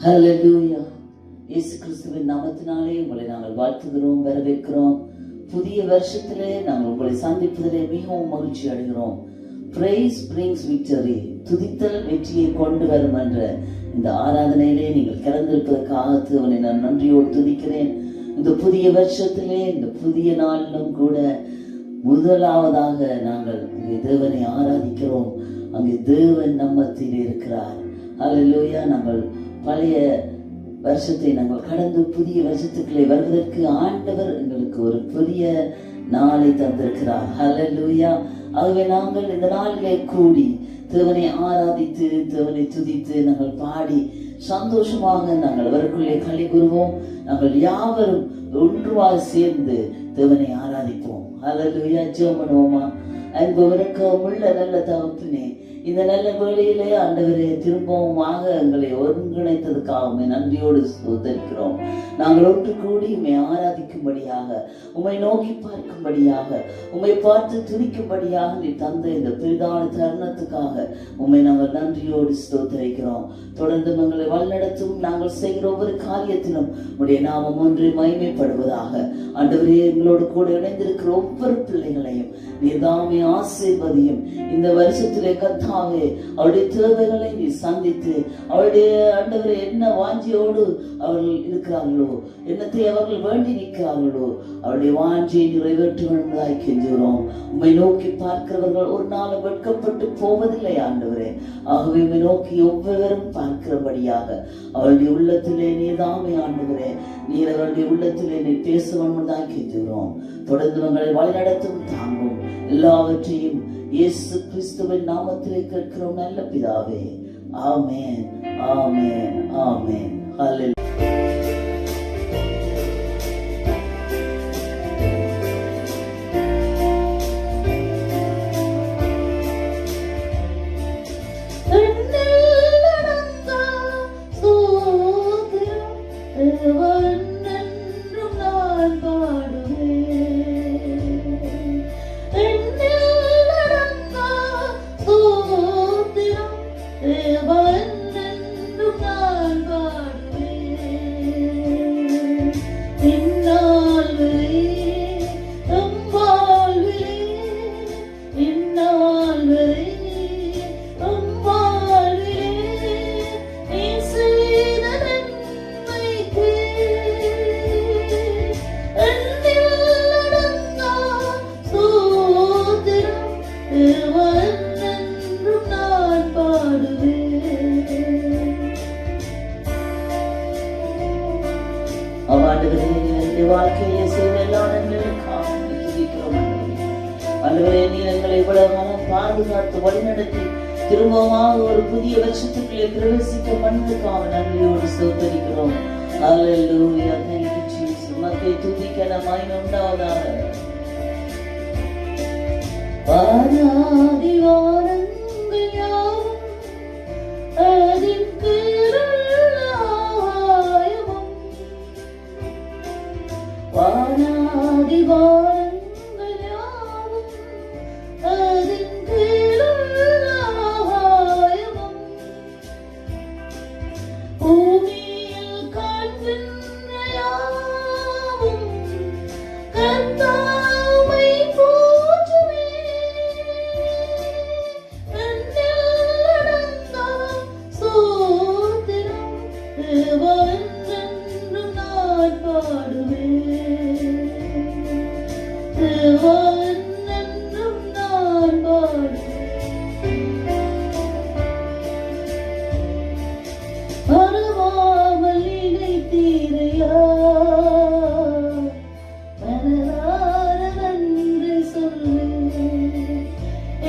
ஹல்லேலூயா. இயேசு கிறிஸ்துவின் நாமத்தினாலே உங்களை நாங்கள் வாழ்த்துகிறோம், வரவேற்கிறோம். புதிய வருஷத்திலே நாங்கள் உங்களை சந்திப்பதிலே மிகவும் மகிழ்ச்சி அடைகிறோம். Praise brings victory. துதித்தல் வெற்றியை கொண்டு வரும் என்ற இந்த ஆராதனையிலே நீங்கள் கலந்திருப்பதற்காக தேவனை நான் நன்றியோடு துதிக்கிறேன். இந்த புதிய வருஷத்திலே, இந்த புதிய நாளிலும் கூட முதலாவதாக நாங்கள் அங்கே தேவனை ஆராதிக்கிறோம். அங்கே தேவன் நம்ம மத்தியிலே இருக்கிறார். ஹல்லேலூயா. நாங்கள் பழைய வருஷத்தை நாங்கள் கடந்து புதிய வருஷத்துக்குள்ளே வருவதற்கு ஆண்டவர் எங்களுக்கு ஒரு புதிய நாளை தந்திருக்கிறார். ஹல்லேலூயா. ஆகவே நாங்கள் இந்த நாளிலே கூடி தேவனை ஆராதித்து, தேவனை துதித்து, நாங்கள் பாடி சந்தோஷமாக நாங்கள் அவருக்குள்ளே களி கூறுவோம். நாங்கள் யாவரும் ஒன்றுவாக சேர்ந்து தேவனை ஆராதிப்போம். ஹல்லேலூயா. ஜெபம் பண்ணுவோமா? அன்பவருக்கு உள்ள நல்ல தகப்பனே, இந்த நல்ல வேளையிலே ஆண்டவரே திரும்பவுமாக எங்களை ஒருங்கிணைத்ததுக்காக நன்றியோடு ஸ்தோத்திரிக்கிறோம். நாங்கள் ஒன்று கூடி உம்மை ஆராதிக்கும்படியாக, உம்மை நோக்கி பார்க்கும்படியாக, உம்மை பார்த்து துதிக்கும்படியாக நீ தந்த இந்த பெரிதான தருணத்துக்காக உம்மை நாங்கள் நன்றியோடு ஸ்தோத்திரிக்கிறோம். தொடர்ந்து எங்களை வழிநடத்தும். நாங்கள் செய்கிற ஒவ்வொரு காரியத்திலும் உடைய நாமம் ஒன்று மகிமைப்படுவதாக. ஆண்டவரே, எங்களோடு கூட இணைந்திருக்கிற ஒவ்வொரு பிள்ளைகளையும் நீர்தாமே ஆசீர்வதியும். இந்த வருஷத்திலே கர்த்தாவே அவருடைய தேவைகளை நீ சந்தித்து, அவருடைய ஆண்டவரே என்ன வாஞ்சியோடு அவர்கள் இருக்கிறார்களோ, என்னத்தை அவர்கள் வேண்டி நிற்கிறார்களோ, அவருடைய வாஞ்சியை நிறைவேற்ற வேண்டுவதாய் கெஞ்சுகிறோம். உம்மை நோக்கி பார்க்கிறவர்கள் ஒரு நாள் வெட்கப்பட்டு போவதில்லை ஆண்டவரே. ஆகவே உம்மை நோக்கி ஒவ்வொருவரும் பார்க்கிறபடியாக அவருடைய உள்ளத்திலே நீர்தாமே ஆண்டவரே, நீர் அவருடைய உள்ளத்திலே நீ பேச வேண்டுவதாய் கெஞ்சுகிறோம். தொடர்ந்து உங்களை வழிநடத்தும், தாங்கும். எல்லாவற்றையும் இயேசு கிறிஸ்துவின் நாமத்திலே கேட்கிறோம் நல்ல பிதாவே. ஆமென், ஆமென், ஆமென். ஹல்லேலூயா. வாழ்க்கையை செய்த எல்லா நன்மைகளுக்காக துதிக்கிறோம் ஆண்டவரே. நீ எங்களை இவ்வளவு காலம் பாதுகாத்து வழிநடத்தி திரும்பமாக ஒரு புதிய வருஷத்துக்குள்ளே பிரவேசிக்க பண்ணதுக்காக நன்றியோடு ஸ்தோத்திரிக்கிறோம். ஹல்லேலூயா. Thank you Jesus. உமக்கே துதிக்க மகிமை உண்டாவதாக. வானாதி வானங்கள் யாவும் அதின் வானாதி வானங்கள் யாவும் அதின் கீழாயமும் பூமியில் காண்கின்ற யாவும் கர்த்தாவை போற்றுமே. அடங்கா ஸ்தோத்திரம் என்றென்றும் நான் பாடுவேன்.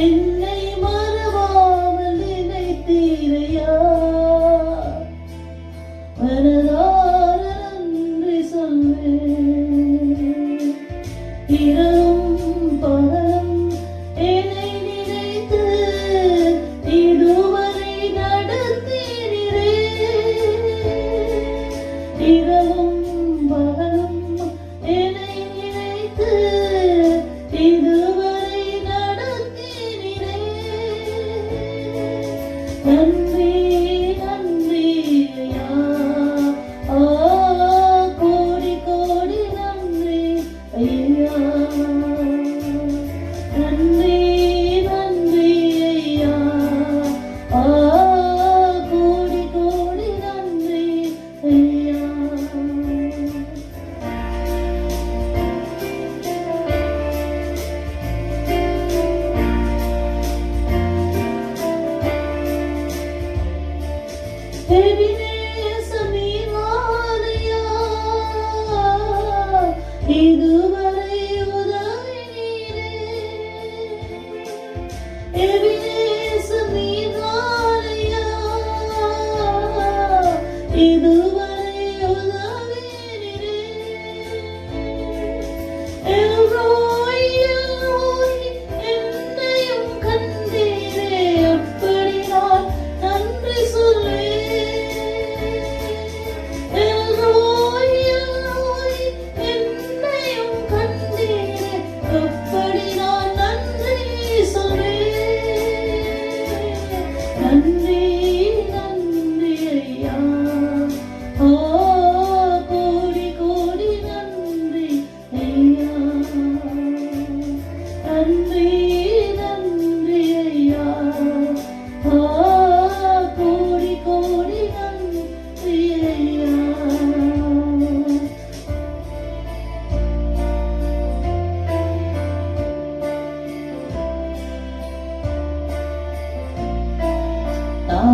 என்னை மறவாமல் நினைத்தீரையா, மனதார நன்றி சொல்வேன். இரவும் பகலும் என்னை நினைத்து இதுவரை நடத்தினீரே. இரவும் பகலும் என்னை நினைத்து இதுவரை நடத்தினீரே. நன்றி நன்றி ஐயா.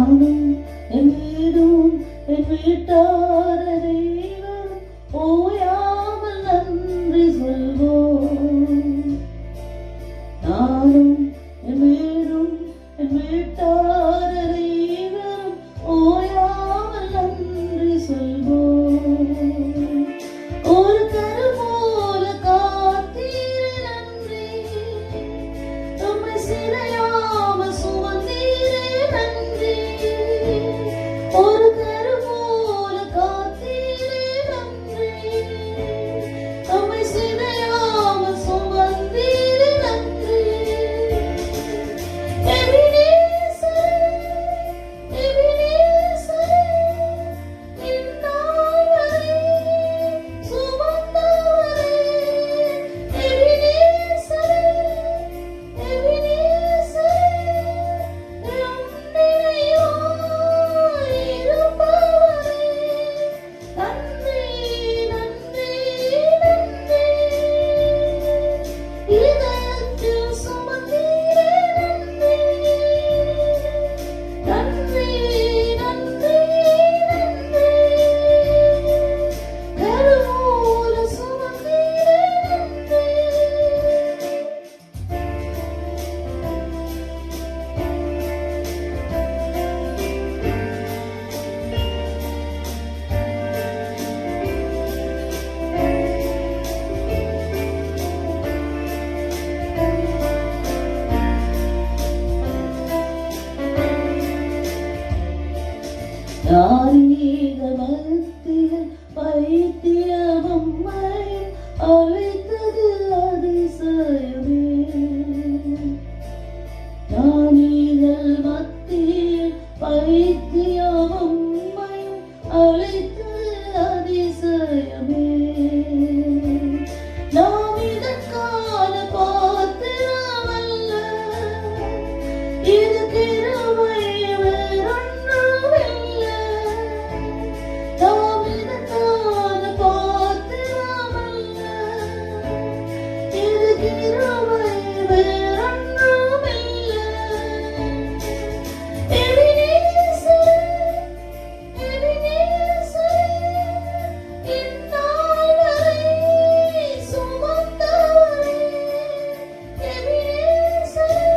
நானும் என் வீடும் என் வீட்டார் அனைவரும் ஓயாமல் நன்றி சொல்வோம். நானும் என் வீடும் என் வீட்டார் அனைவரும் ஓயாமல் நன்றி சொல்வோம். ஒரு கருவோல காத்தீரே நன்றி, நம்மை சிறையாமல் சுமந்தீரே நன்றி. ஒரு கருவோல காத்தீரே நன்றி, நம்மை சிறையாமல் சுமந்தீரே நன்றி. எபினேசரே, எபினேசரே, இந்நாள் வரை சுமந்தவரே. எபினேசரே, எபினேசரே, எம் நினைவாய் இருப்பவரே. நன்றி, நன்றி, நன்றி. இதயத்தில் சுமந்தீரே நன்றி. நன்றி, நன்றி, நன்றி. கருவோல சுமந்தீரே நன்றி. நாரீக மத்தியில் வைத்தியமம்மை அழைத்தது அதிசயமே. ஞானிகள் மத்தியில் வைத்தியமம்மை அழைத்தது அதிசயமே. நாம் இதற்கான பாத்திரமல்ல, இது கிருபை வேறொன்றுமில்லை. நாம் இதற்கான பாத்திரமல்ல, இது கிருபை வேறொன்றுமில்லை. எபினேசரே, எபினேசரே, இந்நாள் வரை சுமந்தவரே. எபினேசரே,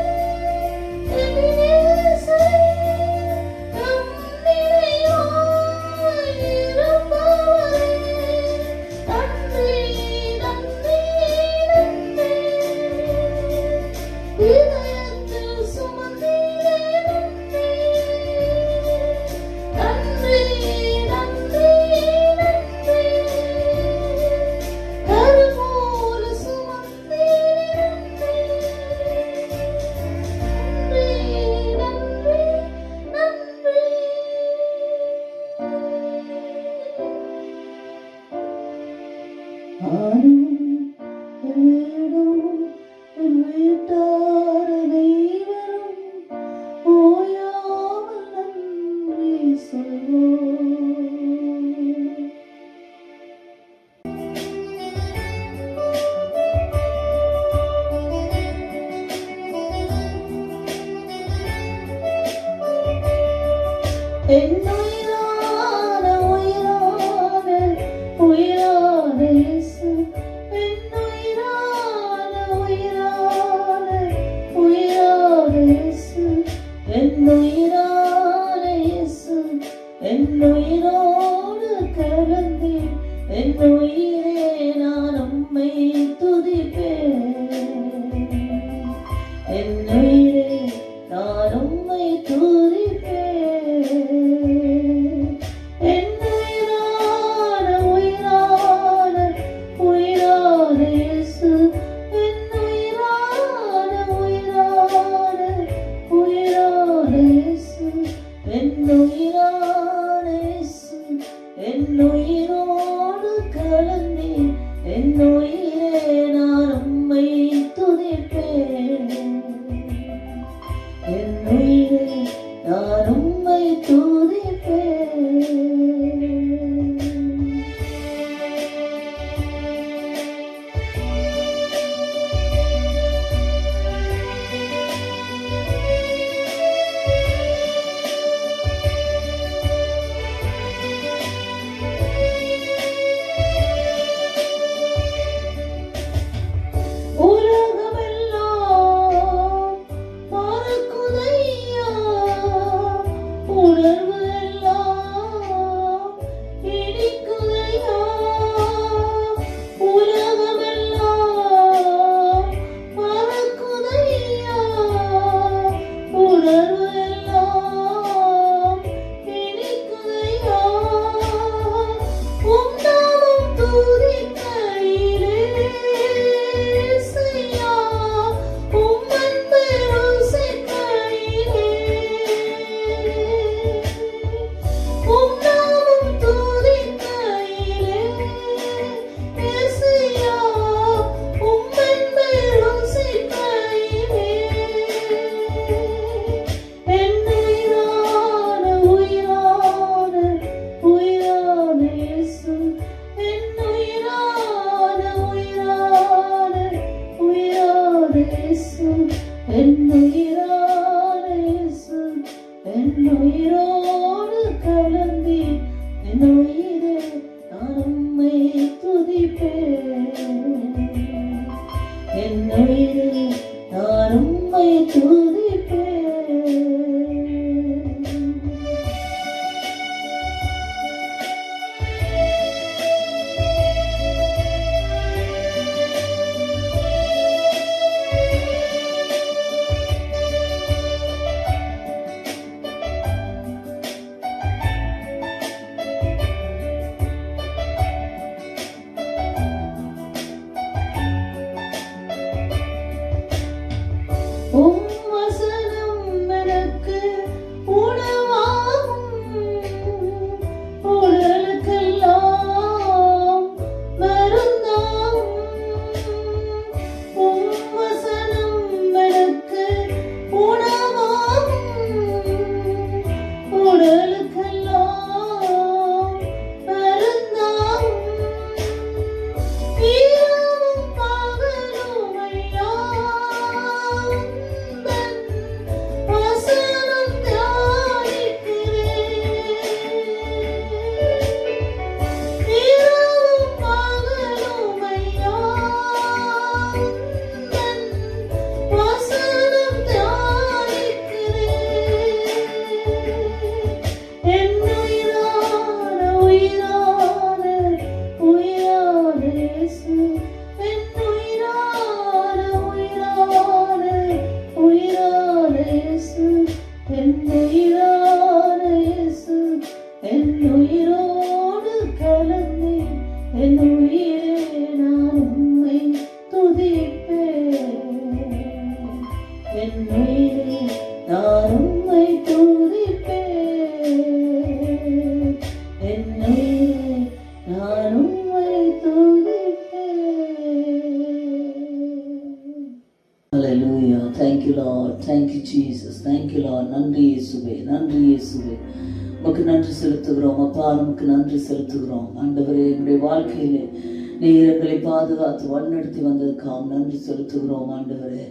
எபினேசரே, எம் நினைவாய் இருப்பவரே. நன்றி, நன்றி, நன்றி. இதயத்தில் சுமந்தீரே நன்றி. நன்றி, நன்றி, நன்றி. கருவோல சுமந்தீரே நன்றி. நன்றி, நன்றி, நன்றி. நானும் என் வீடும் என் வீட்டார் அனைவரும் ஓயாமல் நன்றி சொல்வோம். என் உயிரான உயிரான உயிரான இயேசு, என் உயிரான உயிரான உயிரான இயேசு, என் உயிரான இயேசு, என் உயிரோடு கலந்து என் உயிரே நான் உம்மை துதிப்பேன். என் உயிரே நான் உம்மை துதிப்பேன். you Lord, thank you Jesus, thank you Lord. நன்றி இயேசுவே, நன்றி இயேசுவே. உமக்கு நன்றி செலுத்துகிறோம் அப்பா, உமக்கு நன்றி செலுத்துகிறோம் ஆண்டவரே. என்னுடைய வாழ்க்கையிலே நீர் எங்களை பாதுகாத்து வழிநடத்தி வந்ததுக்காக நன்றி செலுத்துகிறோம் ஆண்டவரே.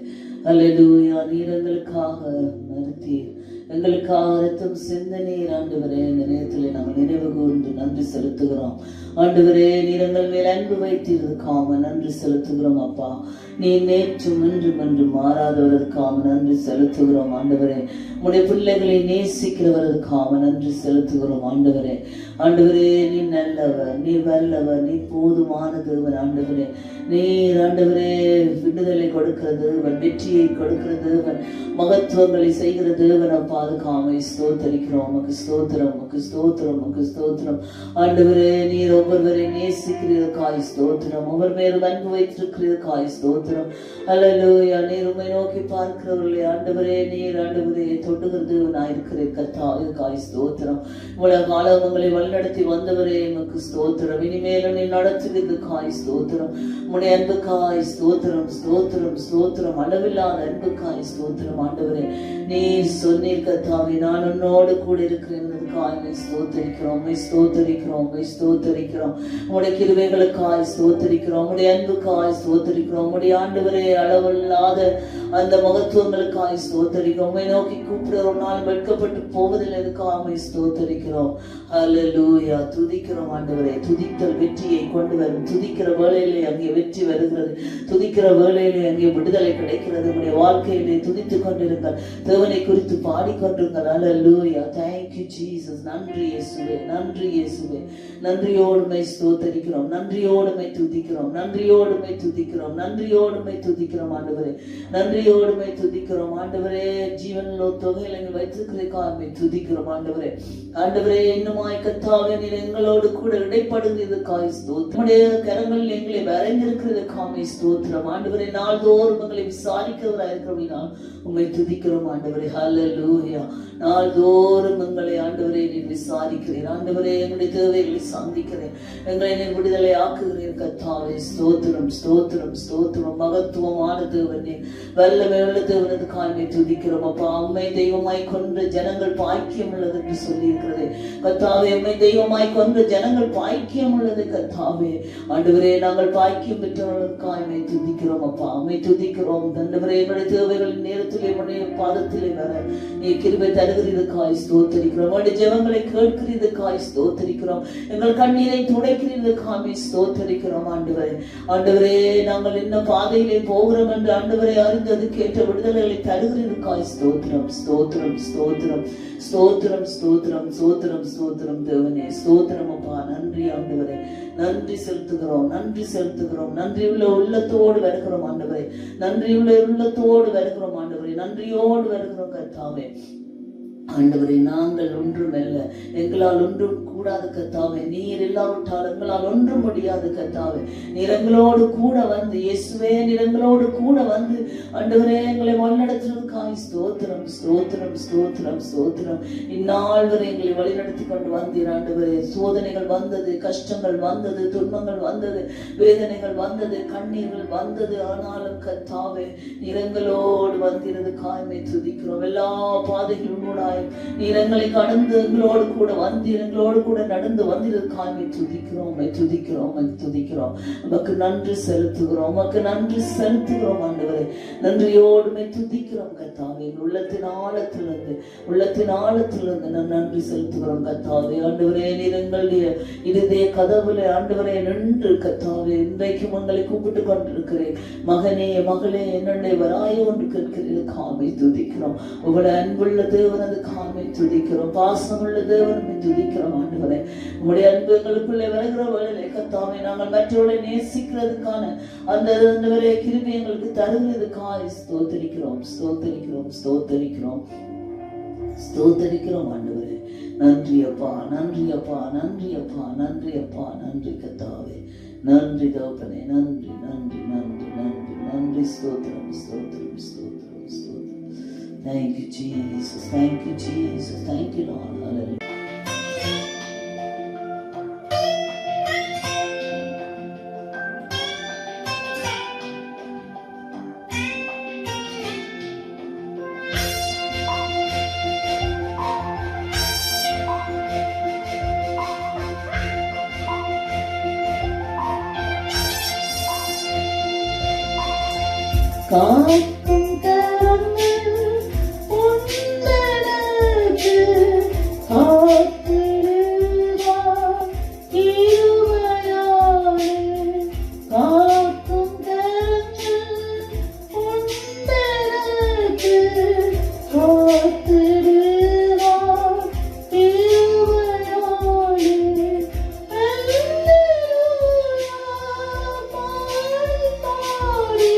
அல்லேலூயா. நீர் எங்களுக்காக மரித்தீர், எங்களுக்காக ரத்தம் சிந்த நீர் ஆண்டவரே. இந்த நேரத்தில் நாங்கள் நினைவு கூர்ந்து நன்றி செலுத்துகிறோம் ஆண்டவரே. நீர் எங்கள் மேல் அன்பு வைத்தீர்களுக்காக நன்றி செலுத்துகிறோம் அப்பா. நீ நேற்றும் இன்றும் என்றும் மாறாதவர்களுக்காக நன்றி செலுத்துகிறோம் ஆண்டவரே. உடைய பிள்ளைகளை நேசிக்கிறவர்களுக்காக நன்றி செலுத்துகிறோம் ஆண்டவரே. ஆண்டவரே, நீ நல்லவர், நீ வல்லவர், நீ போதுமான தேவன் ஆண்டவரே. நீர் ஆண்டவரே விடுதலை கொடுக்கிற தேவன், வெற்றியை கொடுக்கிற தேவன், மகத்துவங்களை செய்கிற தேவன் அப்பா. அதுக்காக ஸ்தோத்தரிக்கிறோம். உமக்கு ஸ்தோத்திரம், உமக்கு ஸ்தோத்திரம், உமக்கு ஸ்தோத்திரம் ஆண்டவரே. நீர் ஒவ்வொருவரை நேசிக்கிறதுக்காய் ஸ்தோத்திரம், ஒவ்வொரு மேலும் அன்பு வைத்திருக்கிறதுக்காய் ஸ்தோத்திரம். அல்லேலூயா. நீர் உம்மை நோக்கி பார்க்கிறவர்களே ஆண்டவரே, நீர் ஆண்டவரே தொட்டுகிறது நான் இருக்கிறேன் கர்த்தாவுக்காய் ஸ்தோத்திரம். இவ்வளவு காலம் உங்களை வழிநடத்தி வந்தவரே உமக்கு ஸ்தோத்திரம். இனிமேலும் நீ நடத்துகிறதுக்காய் ஸ்தோத்திரம். உம்முடைய அன்புக்காய் ஸ்தோத்திரம், ஸ்தோத்திரம், ஸ்தோத்திரம். அளவில்லாத அன்புக்காய் ஸ்தோத்திரம் ஆண்டவரே. நீர் சொன்னீர் கர்த்தாவே, நான் உன்னோடு கூட இருக்கிறேன். ஸ்தோத்தரிக்கிறோம், ஸ்தோத்தரிக்கிறோம், ஸ்தோத்தரிக்கிறோம். உடைய கிருபைகளுக்காய் ஸ்தோத்தரிக்கிறோம், உடைய அன்புக்காய் ஸ்தோத்தரிக்கிறோம். உடைய ஆண்டவரே அளவில்லாத அந்த மகத்துவங்களுக்காய் ஸ்தோத்தரிக்கிறோம். உம்மை நோக்கி கூப்பிடுற ஒரு நாள் வெட்கப்பட்டு போவதில் எதுக்காக ஸ்தோத்தரிக்கிறோம். அல்லேலூயா. துதிக்கிறோம் ஆண்டவரே. துதித்தல் வெற்றியை கொண்டு வரும். துதிக்கிற வேளையிலே அங்கே வெற்றி வருகிறது, துதிக்கிற வேளையிலே அங்கே விடுதலை கிடைக்கிறது. உடைய வாழ்க்கையிலே துதித்துக் கொண்டிருங்கள், தேவனை குறித்து பாடிக்கொண்டிருங்கள். அல்லேலூயா. Thank you Jesus. நன்றி இயேசுவே, நன்றி இயேசுவே. நன்றியோடுமை ஸ்தோத்தரிக்கிறோம், நன்றியோடுமை துதிக்கிறோம், நன்றியோடுமை துதிக்கிறோம், நன்றியோடுமை துதிக்கிறோம் ஆண்டவரே. நன்றியோடுமை துதிக்கிறோம் ஆண்டவரே. ஜீவனிலோ தொகையில் எங்கள் வைத்திருக்கிறதுக்காக துதிக்கிறோம் ஆண்டவரே. ஆண்டவரே, இன்னுமாய் கர்த்தாவே நீர் எங்களோடு கூட இடைப்படுகிறதுக்காய் ஸ்தோத்திரம். உம்முடைய கரங்களில் எங்களை வரைந்திருக்கிறதுக்காக ஸ்தோத்திரம் ஆண்டவரே. நாள்தோறும் எங்களை விசாரிக்கிறவராக இருக்கிறவர்கள் உம்மை துதிக்கிறோம் ஆண்டவரே. ஹல்லேலூயா. நாள்தோறும் எங்களை ஆண்டவரே நீர் விசாரிக்கிறீர் ஆண்டவரே. எங்களுடைய தேவைகளை சந்திக்கிறேன், எங்களை நீர் விடுதலை ஆக்குகிறீர் கர்த்தாவே. ஸ்தோத்திரம், ஸ்தோத்திரம், ஸ்தோத்திரம். மகத்துவமான தேவனே, வல்லமை உள்ள தேவனுக்காக துதிக்கிறோம் அப்பா. அம்மை தெய்வமாய் கொன்ற ஜனங்கள் பாக்கியம் உள்ளது என்று சொல்லி இருக்கிறது கர்த்தாவே. அம்மை தெய்வமாய் கொன்ற ஜனங்கள் பாக்கியம் உள்ளது கர்த்தாவே. ஆண்டவரே, நாங்கள் பாக்கியம் பெற்றவர்களுக்காக துதிக்கிறோம் அப்பா. அம்மை துதிக்கிறோம் ஆண்டவரே. எங்களுடைய தேவைகளின் நேரத்திலே உடைய பாதத்திலே வர நீ கிருபை தருகிறதுக்காய் ஸ்தோத்தரிக்கிறோம். உடைய ஜெபங்களை கேட்கிறதுக்காய் ஸ்தோத்தரிக்கிறோம். எங்கள் கண்ணீரை துடைக்கிறதுக்காக ஸ்தோத்தரிக்கிறோம் ஆண்டவரே. ஆண்டவரே, நாங்கள் என்ன பாதையிலே போகிறோம் என்று ஆண்டவரை அறிந்தது கேட்ட விடுதலைகளை தருகிறதுக்காய் ஸ்தோத்திரம், ஸ்தோத்திரம், ஸ்தோத்திரம், ஸ்தோத்திரம், ஸ்தோத்திரம், ஸ்தோத்திரம், ஸ்தோத்திரம். தேவனே ஸ்தோத்திரம் அப்பா. நன்றி ஆண்டவரே, நன்றி செலுத்துகிறோம், நன்றி செலுத்துகிறோம். நன்றியுள்ள உள்ளத்தோடு வருகிறோம் ஆண்டவரே, நன்றியுள்ள உள்ளத்தோடு வருகிறோம் ஆண்டவரே, நன்றியோடு வருகிறோம் கர்த்தாவே. ஆண்டவரே, நாங்கள் ஒன்றுமல்ல, எங்களால் ஒன்றும் கூடாது கர்த்தாவே. நீர் இல்லாவிட்டால் எங்களால் ஒன்றும் முடியாது கர்த்தாவே. நீர் எங்களோடு கூட வந்து இயேசுவே, நீர் எங்களோடு கூட வந்து ஆண்டவரே எங்களை வழிநடத்துவதற்காய் ஸ்தோத்திரம், ஸ்தோத்திரம், ஸ்தோத்திரம், ஸ்தோத்திரம். இந்நாள் வரை எங்களை வழிநடத்தி கொண்டு வந்தீர் ஆண்டவரே. சோதனைகள் வந்தது, கஷ்டங்கள் வந்தது, துன்பங்கள் வந்தது, வேதனைகள் வந்தது, கண்ணீர்கள் வந்தது. ஆனாலும் கர்த்தாவே நீர் எங்களோடு வந்திருந்ததுக்காய் துதிக்கிறோம். எல்லா பாதைகளும் கூட நீர் எங்களை கடந்து எங்களோடு கூட வந்தீர், எங்களோடு கூட நடந்து வந்திருக்காய் துதிக்கிறோம், துதிக்கிறோம், துதிக்கிறோம். உமக்கு நன்றி செலுத்துகிறோம், உமக்கு நன்றி செலுத்துகிறோம் ஆண்டவரே. நன்றியோடுமே துதிக்கிறோம் கர்த்தாவே. உள்ளத்தின் ஆழத்திலிருந்து, உள்ளத்தின் ஆழத்திலிருந்து நான் நன்றி செலுத்துகிறோம் கர்த்தாவே. ஆண்டவரே, நீர் எங்களுடைய இதே கதவுல ஆண்டவரே நின்று கர்த்தாவே இன்றைக்கும் உங்களை கூப்பிட்டு கொண்டிருக்கிறேன். மகனே, மகளே, என்னுடைய வராயோ என்று கேட்கிறதுக்காக துதிக்கிறோம். உங்களுடைய அன்புள்ள தேவனது காமை துதிக்கிறோம், பாசமுள்ள தேவனை துதிக்கிறோம் ஆண்டவரே. உங்களுடைய அன்பு எங்களுக்குள்ளே வருகிற வேளையிலே கர்த்தாவே நாங்கள் மற்றவர்களை நேசிக்கிறதுக்கான அந்த ஆண்டவரே கிருபை எங்களுக்கு தருகிறதுக்காக ஸ்தோத்தரிக்கிறோம், ஸ்தோத்தரிக்கிறோம், ஸ்தோத்தரிக்கிறோம், ஸ்தோத்தரிக்கிறோம் ஆண்டவரே. நன்றி அப்பா, நன்றி அப்பா, நன்றி அப்பா, நன்றி அப்பா, நன்றி கர்த்தாவே, நன்றி தகப்பனே, நன்றி, நன்றி, நன்றி, நன்றி, நன்றி. ஸ்தோத்திரம், ஸ்தோத்திரம், ஸ்தோத்திரம், ஸ்தோத்திரம். Thank you Jesus, thank you Jesus, thank you Lord. Hallelujah. காக்கும் கரங்கள் உந்தனக்கு காத்திடுவார் கிருபையாலே. காக்கும் கரங்கள் உந்தனக்கு காத்திடுவார் கிருபையாலே. அல்லேலூயா பாடி பாடி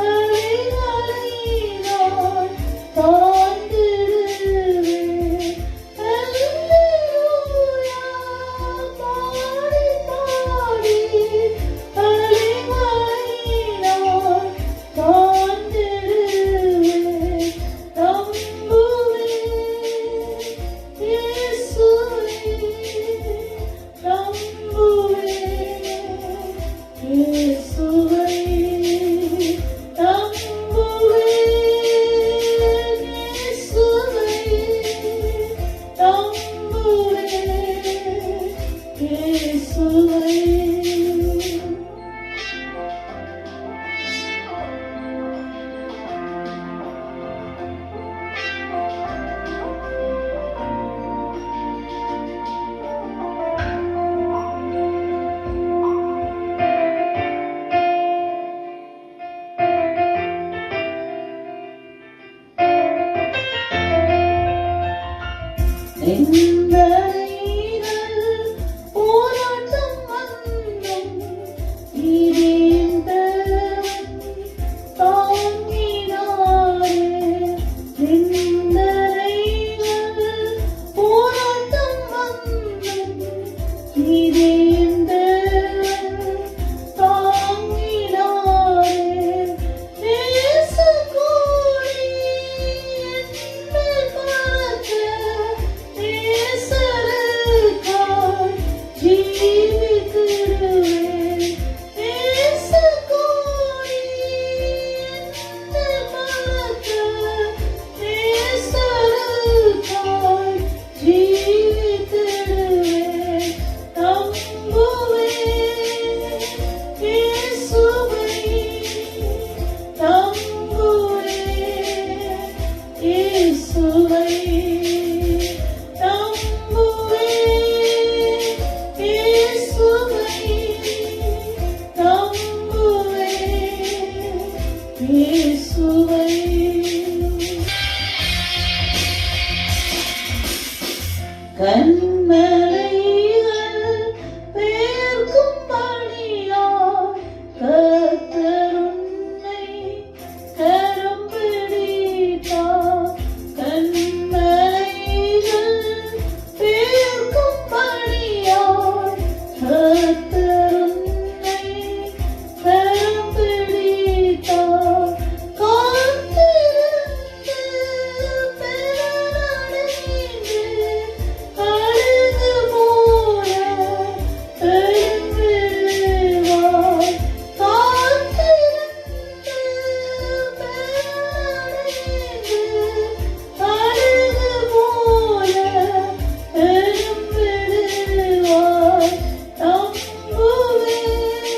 அலைகளை நான் தாண்டிடுவேன். அல்லேலூயா பாடி பாடி அலைகளை நான் தாண்டிடுவேன். நம்புவேன் இயேசுவை, நம்புவேன் இயேசுவை, நம்புவேன் இயேசுவை, நம்புவேன் இயேசுவை. எந்தனைகள் போராட்டம் வந்தும் இதயம் தாங்கினாரே. எந்தனைகள் போராட்டம் வந்தும் இதயம் தாங்கினாரே. நேசக்கோடி என்னை மறக்க நேசருக்காய் ஜீவித்திடுவேன். நேசக்கோடி என்னை மறக்க நேசருக்காய் ஜீவித்திடுவேன். நம்புவேன் இயேசுவை, நம்புவேன் இயேசுவை, நம்புவேன் இயேசுவை, நம்புவேன் இயேசுவை. கண்மலைகள் பேர்க்கும் பணியாய் கர்த்தர் உன்னை கரம் பிடித்தார். கண்மலைகள் பேர்க்கும் பணியாய் கர்த்தர் உன்னை கரம் பிடித்தார். காத்திருந்து பெறனடைந்து அழுது போல எழும்பிடுவார். காத்திருந்து பெறனடைந்து அழுது போல எழும்பிடுவார். நம்புவேன்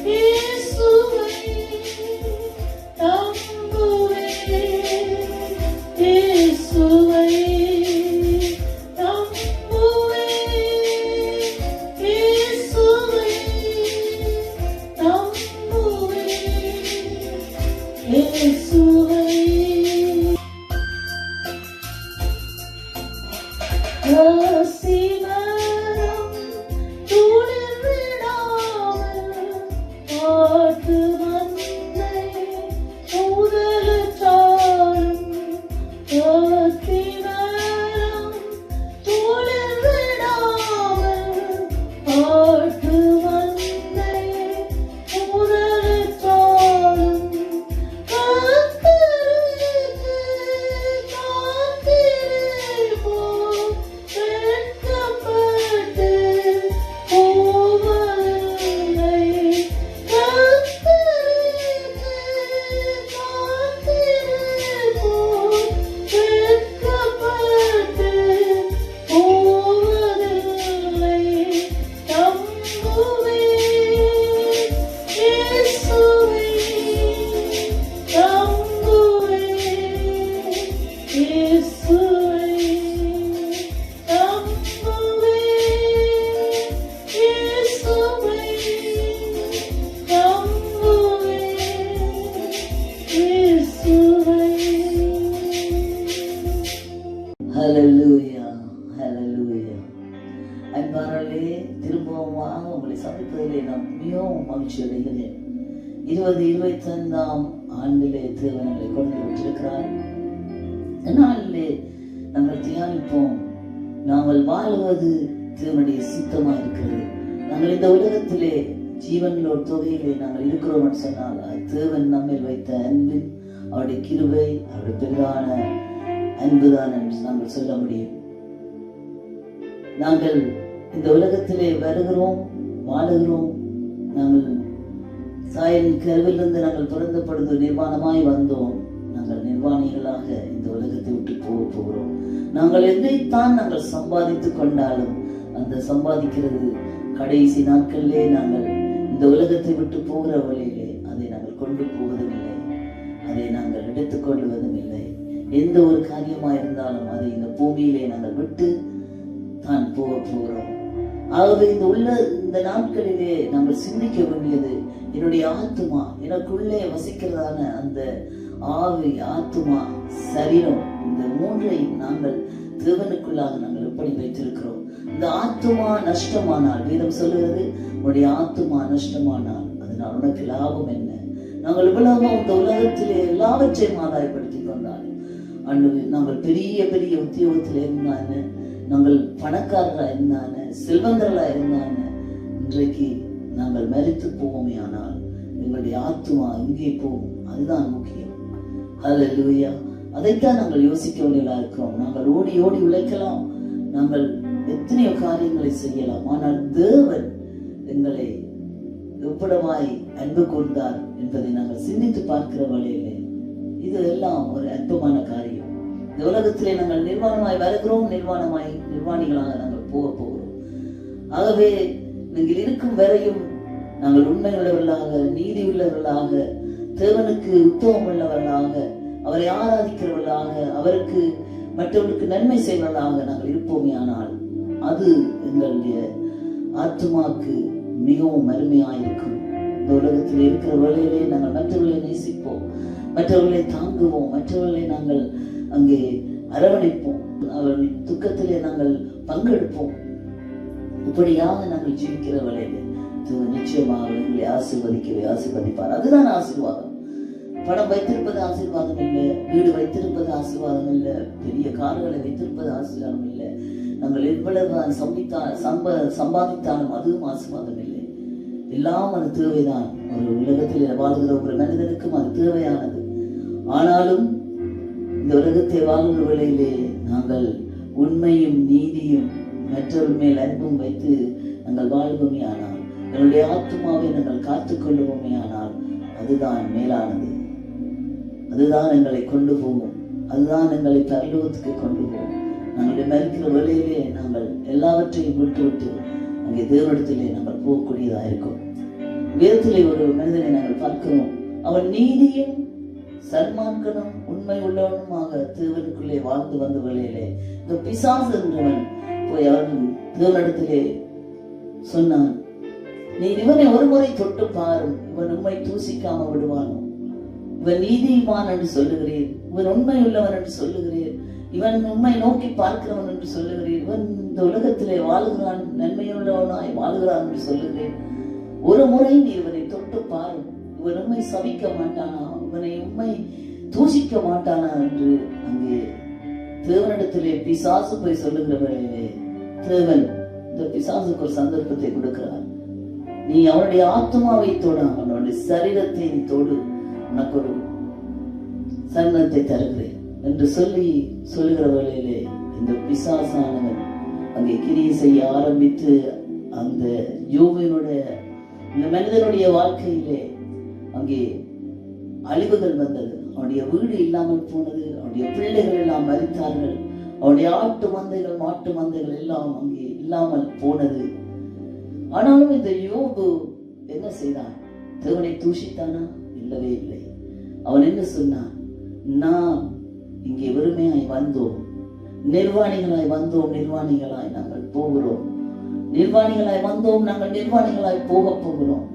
இயேசுவை, நம்புவேன் இயேசுவை, நம்புவேன் இயேசுவை, நம்புவேன் இயேசுவை. ரசிமரம் துளிர் விடாமல் காட்டு மந்தை முதலுற்றாலும். ரசிமரம் துளிர் விடாமல் காட்டு மந்தை முதலுற்றாலும். கர்த்தருக்கு காத்திருப்போம் வெட்கப்பட்டு போவதில்லை. கர்த்தருக்கு மகிழ்ச்சி அடைகிறேன். 2025 ஆண்டிலே தேவனை கொண்டு விட்டிருக்கிறார். நாளிலே நாங்கள் தியானிப்போம். நாங்கள் வாழ்வது தேவனுடைய சித்தமாக இருக்கிறது. நாங்கள் இந்த உலகத்திலே ஜீவனோட தொகையிலே நாங்கள் இருக்கிறோம் என்று சொன்னால் தேவன் நம்மில் வைத்த அன்பு, அவருடைய கிருபை, அவருடைய பெரிதான அன்புதான் என்று நாங்கள் சொல்ல முடியும். நாங்கள் இந்த உலகத்திலே வருகிறோம், வாழுகிறோம். நாங்கள் சாயின் கருவிலிருந்து நாங்கள் பிறந்த பொழுது நிர்வாணமாய் வந்தோம். நாங்கள் நிர்வாணிகளாக இந்த உலகத்தை விட்டு போகிறோம். நாங்கள் எதைத்தான் நாங்கள் சம்பாதித்துக் கொண்டாலும் அந்த சம்பாதிக்கிறது கடைசி நாட்களிலே நாங்கள் இந்த உலகத்தை விட்டு போகிற வழியிலே அதை நாங்கள் கொண்டு போவதும் இல்லை, அதை நாங்கள் எடுத்துக் கொள்வதும் இல்லை. எந்த ஒரு காரியமா இருந்தாலும் அதை இந்த பூமியிலே நாங்கள் விட்டு தான் போகிறோம். ஆகவே இந்த நாட்களிலே நாங்கள் சிந்திக்க வேண்டியது, என்னுடைய ஆத்துமா, எனக்குள்ளே வசிக்கிறதான அந்த ஆவி, ஆத்துமா, சரீரம், இந்த மூன்றை நாங்கள் தேவனுக்குள்ளாக நாங்கள் எப்படி வைத்திருக்கிறோம். இந்த ஆத்துமா நஷ்டமானால், வேதம் சொல்லுகிறது, உன்னுடைய ஆத்துமா நஷ்டமானால் அதனால் உனக்கு லாபம் என்ன? நாங்கள் இவ்வளவு இந்த உலகத்திலே எல்லாவற்றையும் ஆதாயப்படுத்திக் கொண்டாலும் நாங்கள் பெரிய பெரிய உத்தியோகத்தில் இருந்தான, நாங்கள் பணக்காரர்களா இருந்தான, செல்வந்தர்களா இருந்தான, இன்றைக்கு நாங்கள் மரித்து போவோமே ஆனால் எங்களுடைய ஆத்துமா இங்கே போகும். அதுதான் முக்கியம். ஹல்லேலூயா. அதைத்தான் நாங்கள் யோசிக்க வேண்டியதா இருக்கிறோம். நாங்கள் ஓடி ஓடி உழைக்கலாம், நாங்கள் எத்தனையோ காரியங்களை செய்யலாம். ஆனால் தேவன் எங்களை எவ்வளவாய் அன்பு கூர்ந்தார் என்பதை நாங்கள் சிந்தித்து பார்க்கிற வழியிலே இது எல்லாம் ஒரு அற்பமான காரியம். இந்த உலகத்திலே நாங்கள் நிர்வாணமாய் வருகிறோம், நிர்வாணிகளாக நாங்கள் போகிறோம். ஆகவே நீங்கள் இருக்கும் வரையும் நாங்கள் உண்மை உள்ளவர்களாக, நீதி உள்ளவர்களாக, தேவனுக்கு உத்தவம் உள்ளவர்களாக, அவரை ஆராதிக்கிறவர்களாக, அவருக்கு மற்றவர்களுக்கு நன்மை செய்வர்களாக நாங்கள் இருப்போமே ஆனால் அது எங்களுடைய ஆத்மாக்கு மிகவும் அருமையாயிருக்கும். இந்த உலகத்தில் இருக்கிற வேளையிலே நாங்கள் மற்றவர்களை நேசிப்போம், மற்றவர்களை தாங்குவோம், மற்றவர்களை நாங்கள் அங்கே அரவணைப்போம், அவர்கள் துக்கத்திலே நாங்கள் பங்கெடுப்போம். இப்படியாக நாங்கள் ஜீவிக்கிற வேளையிலே நிச்சயமாக எங்களை ஆசீர்வதிப்பார். அதுதான் ஆசீர்வாதம். பணம் வைத்திருப்பது ஆசீர்வாதம் இல்லை, வீடு வைத்திருப்பது ஆசீர்வாதம் இல்லை, பெரிய கார்களை வைத்திருப்பது ஆசீர்வாதம் இல்லை, நாங்கள் எவ்வளவு சம்பாதித்தாலும் அதுவும் ஆசீர்வாதம் இல்லை. எல்லாம் அது தேவைதான். ஒரு உலகத்தில் வாழ்கிற ஒரு மனிதனுக்கும் அது தேவையானது. ஆனாலும் இந்த உலகத்தை வாழ்கிற வேளையிலே நாங்கள் உண்மையும் நீதியும் மற்றவர் மேல் அன்பும் வைத்து நாங்கள் வாழ்வோமே ஆனால், எங்களுடைய ஆத்மாவை நாங்கள் காத்துக் கொள்வோமே ஆனால் அதுதான் மேலானது. அதுதான் எங்களை கொண்டு போகும், அதுதான் எங்களை பரலோகத்துக்கு கொண்டு போகும். நாங்கள் மரிக்கிற வேளையிலே நாங்கள் எல்லாவற்றையும் விட்டு அங்கே தேவனிடத்திலே நாங்கள் போகக்கூடியதாக இருக்கும். வேதத்திலே ஒரு மனிதனை நாங்கள் பார்க்கிறோம். அவன் நீதியும் சன்மார்க்கனும் உண்மை உள்ளவனுமாக தேவனுக்குள்ளே வாழ்ந்து வந்த வேளையிலே இந்த பிசாசு என்றவன் போய் அவன் தேவனிடத்திலே சொன்னான், நீ இவனை ஒரு முறை தொட்டு பாரும், இவன் உண்மை தூசிக்காம விடுவானோ, இவன் நீதிமான் என்று சொல்லுகிறீர், இவன் உண்மை உள்ளவன் என்று சொல்லுகிறீர், இவன் உண்மை நோக்கி பார்க்கிறவன் என்று சொல்லுகிறீர், இவன் இந்த உலகத்திலே வாழுகிறான், நன்மையுள்ளவனாய் வாழுகிறான் என்று சொல்லுகிறேன். ஒரு முறை நீ இவனை தொட்டு பாரும், இவன் உண்மை சபிக்க மாட்டானா, இவனை உண்மை தூஷிக்க மாட்டானா என்று அங்கே தேவனிடத்திலே பிசாசு போய் சொல்லுகிறவர்களே, தேவன் இந்த பிசாசுக்கு ஒரு சந்தர்ப்பத்தை கொடுக்கிறார். நீ அவனுடைய ஆத்மாவை தொட, அவனுடைய சரீரத்தை நீ தொடு, உனக்கு ஒரு சரணத்தை தருகிறேன் என்று சொல்லுகிற வேளையிலே இந்த பிசாசானவன் அங்கே கிரியை செய்ய ஆரம்பித்து அந்த யோபுவினுடைய இந்த மனிதனுடைய வாழ்க்கையிலே அங்கே அழிவுகள் வந்தது. அவனுடைய வீடு இல்லாமல் போனது, அவனுடைய பிள்ளைகள் எல்லாம் மரித்தார்கள், அவனுடைய ஆட்டு மந்தைகள் மாட்டு மந்தைகள் எல்லாம் அங்கே இல்லாமல் போனது. ஆனாலும் இந்த யோபு என்ன செய்தான்? தேவனை தூஷித்தானா? இல்லவே இல்லை. அவன் என்ன சொன்னான்? நாம் இங்கே வெறுமையாய் வந்தோம், நிர்வாணிகளாய் வந்தோம், நிர்வாணிகளாய் நாங்கள் போகிறோம், நிர்வாணிகளாய் வந்தோம், நாங்கள் நிர்வாணிகளாய் போகிறோம்.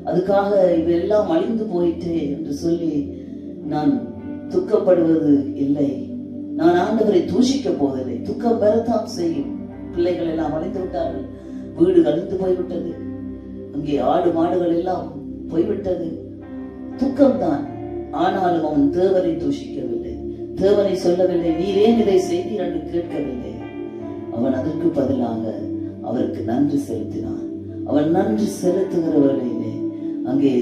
அதுக்காக இதெல்லாம் அழிந்து போயிட்டே என்று சொல்லி நான் துக்கப்படுவது இல்லை. நான் ஆண்டவரை தூஷிக்க போவதில்லை. துக்கம் பெறத்தான் செய்யும். பிள்ளைகள் எல்லாம் அழிந்து விட்டார்கள், வீடு அழிந்து போய்விட்டது, அங்கே ஆடு மாடுகள் எல்லாம் போய்விட்டது, துக்கம்தான். ஆனாலும் அவன் தேவனை தூஷிக்கவில்லை, தேவனை சொல்லவில்லை, நீர் ஏன் இதை செய்தீர் என்று கேட்கவில்லை. அவன் அதற்கு பதிலாக அவருக்கு நன்றி செலுத்தினான். அவன் நன்றி செலுத்துகிற வேளையிலே அங்கே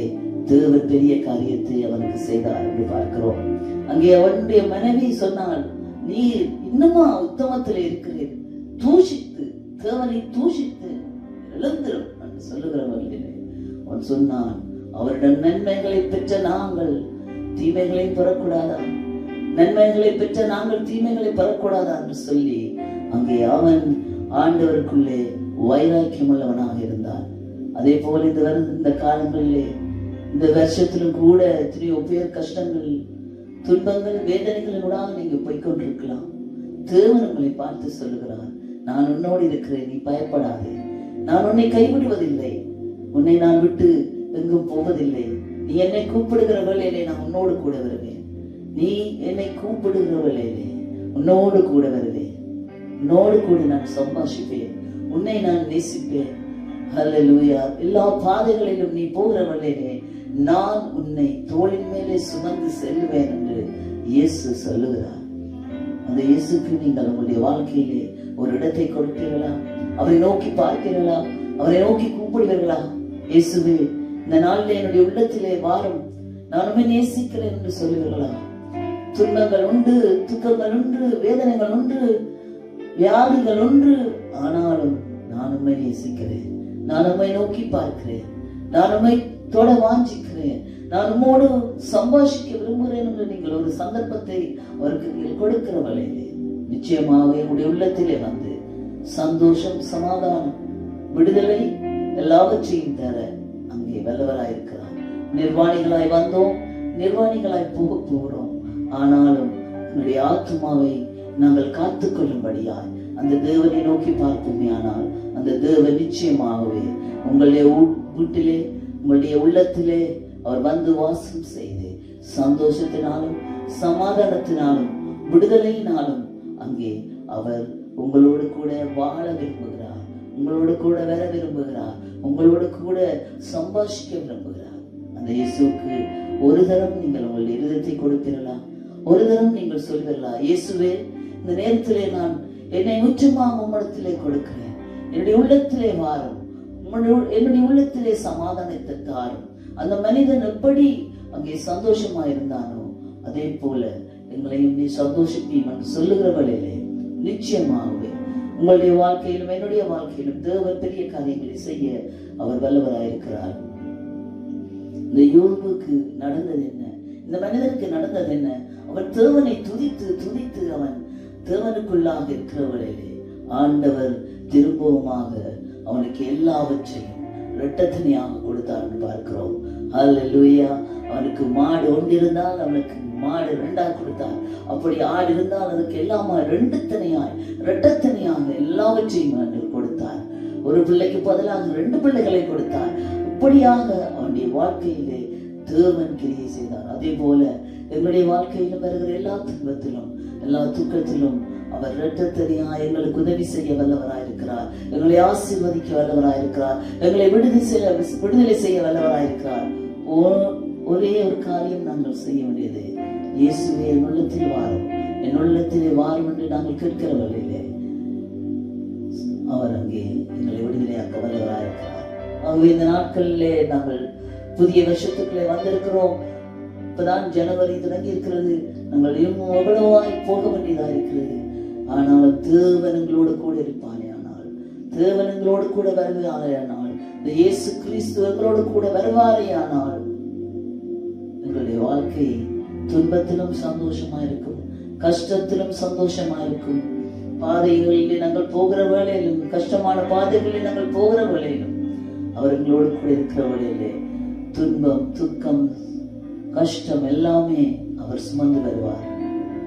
தேவன் பெரிய காரியத்தை அவனுக்கு செய்தார் என்று பார்க்கிறோம். அங்கே அவனுடைய மனைவி சொன்னாள், நீர் இன்னுமா உத்தமத்தில் இருக்கிறீர், தூஷித்து தேவனை தூஷித்து எழுந்திரும் என்று சொல்லுகிற வேளையிலே அவன் சொன்னான், அவரிடம் நன்மைகளை பெற்ற நாங்கள் தீமைகளை பெறக்கூடாதா, நன்மைகளை பெற்ற நாங்கள் தீமைகளை பெறக்கூடாதா என்று சொல்லி அங்கே அவன் ஆண்டவருக்குள்ளே வைராக்கியம் உள்ளவனாக இருந்தான். அதே போல இந்த காலங்களிலே இந்த வருஷத்திலும் கூட எத்தனையோ பேர் கஷ்டங்கள், துன்பங்கள், வேதனைகளோட நீங்க போய்கொண்டிருக்கலாம். தேவன் உங்களை பார்த்து சொல்லுகிறார், நான் உன்னோடு இருக்கிறேன், நீ பயப்படாதே, நான் உன்னை கைவிடுவதில்லை, உன்னை நான் விட்டு எங்கும் போவதில்லை. நீ என்னை கூப்பிடுகிற வேளையிலே நான் உன்னோடு கூட வருவேன், நீ என்னை கூப்பிடுகிற வேளையிலே உன்னோடு கூட வருவேன், உன்னோடு கூட நான் சம்பாஷிப்பேன், உன்னை நான் நேசிப்பேன். ஹல்லேலூயா. எல்லா பாதைகளிலும் நீ போகிற வேளையிலே நான் உன்னை தோளின் மேலே சுமந்து செல்வேன் என்று இயேசு சொல்லுகிறார். அந்த இயேசுக்கு நீங்கள் உங்களுடைய வாழ்க்கையிலே ஒரு இடத்தை கொடுப்பீர்களா? அவரை நோக்கி பார்ப்பீர்களா? அவரை நோக்கி கூப்பிடுவீர்களா? இயேசுவே, இந்த நாளிலே என்னுடைய உள்ளத்திலே வாரும், நான் உண்மை நேசிக்கிறேன் என்று சொல்லுவீர்களா? துன்பங்கள் உண்டு, துக்கங்கள் உண்டு, வேதனைகள் உண்டு, வியாதிகள் உண்டு, ஆனாலும் நான் உண்மை நேசிக்கிறேன், நான் உண்மை நோக்கி பார்க்கிறேன், நான் உண்மை தொட வாஞ்சிக்கிறேன், நான் உம்மோடு சம்பாஷிக்க விரும்புகிறேன் என்று நீங்கள் ஒரு சந்தர்ப்பத்தை அவருக்கு நீங்கள் கொடுக்கிற வேளையிலே நிச்சயமாக என்னுடைய உள்ளத்திலே வந்து சந்தோஷம், சமாதானம், விடுதலை எல்லாவற்றையும் தர அங்கே வல்லவராயிருக்கிறார். நிர்வாணிகளாய் வந்தோம், நிர்வாணிகளாய் போக போகிறோம். ஆனாலும் என்னுடைய ஆத்மாவை நாங்கள் காத்துக்கொள்ளும்படியாய் அந்த தேவனை நோக்கி பார்ப்போமே, ஆனால் அந்த தேவன் நிச்சயமாகவே உங்களுடைய வீட்டிலே, உங்களுடைய உள்ளத்திலே அவர் வந்து வாசம் செய்து சந்தோஷத்தினாலும் சமாதானத்தினாலும் விடுதலையினாலும் அங்கே அவர் உங்களோடு கூட வாழ விரும்புகிறார், உங்களோடு கூட வர விரும்புகிறார், உங்களோடு கூட சம்பாஷிக்க விரும்புகிறார். அந்த இயேசுக்கு ஒரு தரம் நீங்கள் உங்களுடைய இருதயத்தை கொடுப்பீர்களா? ஒரு தரம் நீங்கள் சொல்வீர்களா, இயேசுவே, இந்த நேரத்திலே நான் என்னை முற்றுமாக உம்மிடத்திலே கொடுக்கிறேன், என்னுடைய உள்ளத்திலே வாரும், என்னுடைய உள்ளத்திலே சமாதானத்தை தாரும். அந்த மனிதன் எப்படி அங்கே சந்தோஷமா இருந்தானோ அதே போல எங்களையும் நீ சந்தோஷிப்பீம் என்று சொல்லுகிற வேளையிலே நிச்சயமாகவே உங்களுடைய வாழ்க்கையிலும் என்னுடைய வாழ்க்கையிலும் தேவன் பெரிய காரியங்களை செய்ய அவர் வல்லவராயிருக்கிறார். இந்த யோபுக்கு நடந்தது என்ன? இந்த மனிதனுக்கு நடந்தது என்ன? அவன் தேவனை துதித்து துதித்து அவன் தேவனுக்குள்ளாக இருக்கிற வேளையிலே ஆண்டவர் திரும்பவுமாக அவனுக்கு எல்லாவற்றையும் இரட்டத்தனையாக கொடுத்தார் என்று பார்க்கிறோம். ஹல்லேலூயா. அவனுக்கு மாடு ஒன்று இருந்தால் அவனுக்கு மாடு இரண்டாக கொடுத்தார். அப்படி ஆடு இருந்தால் அதுக்கு எல்லாமா இரட்டத்தனையாய் எல்லாவற்றையும் கொடுத்தார். ஒரு பிள்ளைக்கு பதிலாக 2 பிள்ளைகளை கொடுத்தார். இப்படியாக அவனுடைய வாழ்க்கையிலே தேவன் கிரியை செய்தார். அதே போல எங்களுடைய வாழ்க்கையிலும் வருகிற எல்லா துன்பத்திலும் எல்லா துக்கத்திலும் அவர் இரட்டத்தனையாய் எங்களுக்கு உதவி செய்ய வல்லவராயிருக்கிறார், எங்களை ஆசீர்வதிக்க வல்லவராயிருக்கிறார், எங்களை விடுதலை செய்ய வல்லவராயிருக்கிறார். ஒரே ஒரு காரியம் நாங்கள் செய்ய வேண்டியது, இயேசுவே என் உள்ளத்தில் வாரும், என் உள்ளத்திலே வாரும் என்று நாங்கள் கேட்கிற வேளையிலே அவர் அங்கே எங்களை விடுதலையாக்க வல்லவராயிருக்கிறார். ஆகவே இந்த நாட்களிலே நாங்கள் புதிய வருஷத்துக்குள்ளே வந்திருக்கிறோம். இப்பதான் ஜனவரி தொடங்கி இருக்கிறது. நாங்கள் இன்னும் எவ்வளவாய் போக வேண்டியதா இருக்கிறது. ஆனாலும் தேவன் எங்களோடு கூட இருப்பானே, ஆனால் தேவன் எங்களோடு கூட வருவாரே, ஆனால் இந்த இயேசு கிறிஸ்து எங்களோடு கூட வருவாரே, ஆனால் எங்களுடைய வாழ்க்கை துன்பத்திலும் சந்தோஷமா இருக்கும், கஷ்டத்திலும் சந்தோஷமா இருக்கும். பாதைகளிலே நாங்கள் போகிற வேளையிலும், கஷ்டமான பாதைகளில் நாங்கள் போகிற வேளையிலும் அவர் எங்களோடு கூட இருக்கிற வேளையிலே துன்பம், துக்கம், கஷ்டம் எல்லாமே அவர் சுமந்து வருவார்,